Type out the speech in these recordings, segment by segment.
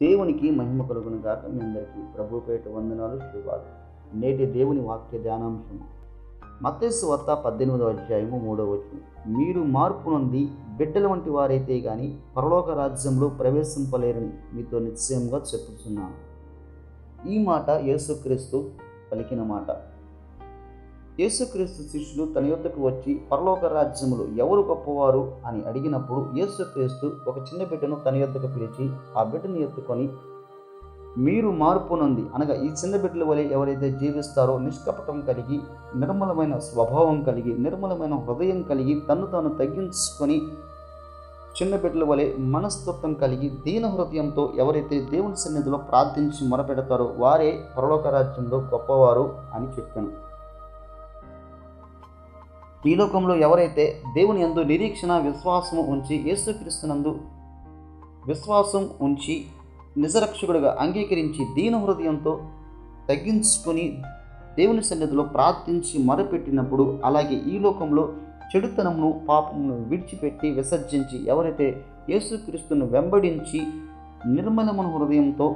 దేవునికి మహిమ కలుగును గాక. మీ అందరికీ ప్రభు పేట వందనాలు, శుభాలు. నేటి దేవుని వాక్య ధ్యానాంశం మత్తయి సువార్త 18వ అధ్యాయము 3వ వచనం. మీరు మార్పు నొంది బిడ్డల వంటి వారైతే గాని పరలోక రాజ్యంలో ప్రవేశింపలేరని మీతో నిశ్చయంగా చెప్పుచున్నాను. ఈ మాట యేసుక్రీస్తు పలికిన మాట. యేసుక్రీస్తు శిష్యులు తన యొద్దకు వచ్చి పరలోక రాజ్యములో ఎవరు గొప్పవారు అని అడిగినప్పుడు యేసుక్రీస్తు ఒక చిన్న బిడ్డను తన యొద్దకు పిలిచి ఆ బిడ్డను ఎత్తుకొని, మీరు మార్పు నొంది, అనగా ఈ చిన్న బిడ్డల వలె ఎవరైతే జీవిస్తారో, నిష్కపటం కలిగి, నిర్మలమైన స్వభావం కలిగి, నిర్మలమైన హృదయం కలిగి, తన్ను తాను తగ్గించుకొని చిన్న బిడ్డల వలె మనస్తత్వం కలిగి, దీన హృదయంతో ఎవరైతే దేవుని సన్నిధిలో ప్రార్థించి మొరపెడతారో వారే పరలోక రాజ్యంలో గొప్పవారు అని చెప్పాను. ఈ లోకంలో ఎవరైతే దేవుని యందు నిరీక్షణ విశ్వాసము ఉంచి, యేసుక్రీస్తునందు విశ్వాసం ఉంచి నిజరక్షకుడిగా అంగీకరించి దీన హృదయంతో తగ్గించుకొని దేవుని సన్నిధిలో ప్రార్థించి మొరపెట్టినప్పుడు, అలాగే ఈ లోకంలో చెడుతనమును పాపమును విడిచిపెట్టి విసర్జించి ఎవరైతే యేసుక్రీస్తును వెంబడించి నిర్మలమైన హృదయంతో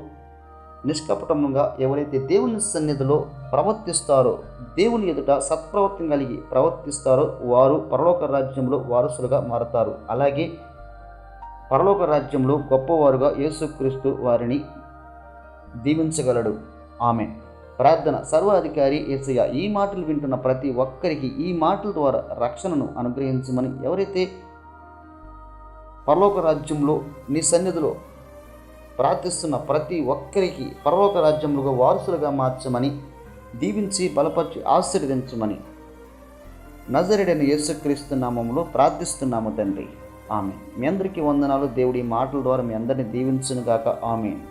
నిష్కపటముగా ఎవరైతే దేవుని సన్నిధిలో ప్రవర్తిస్తారో, దేవుని ఎదుట సత్ప్రవర్తన కలిగి ప్రవర్తిస్తారో వారు పరలోక రాజ్యంలో వారసులుగా మారతారు. అలాగే పరలోక రాజ్యంలో గొప్పవారుగా యేసుక్రీస్తు వారిని దీవించగలడు. ఆమేన్. ప్రార్థన. సర్వాధికారి యేసయ్య, ఈ మాటలు వింటున్న ప్రతి ఒక్కరికి ఈ మాటల ద్వారా రక్షణను అనుగ్రహించమని, ఎవరైతే పరలోక రాజ్యంలో నీ సన్నిధిలో ప్రార్థిస్తున్న ప్రతి ఒక్కరికి పరలోక రాజ్యములుగా వారసులుగా మార్చమని, దీవించి బలపరిచి ఆశీర్వదించమని నజరేయుడైన యేసుక్రీస్తు నామములో ప్రార్థిస్తున్నాము తండ్రి. ఆమేన్. మీ అందరికీ వందనాలు. దేవుడి మాటల ద్వారా మీ అందరినీ దీవించును గాక. ఆమేన్.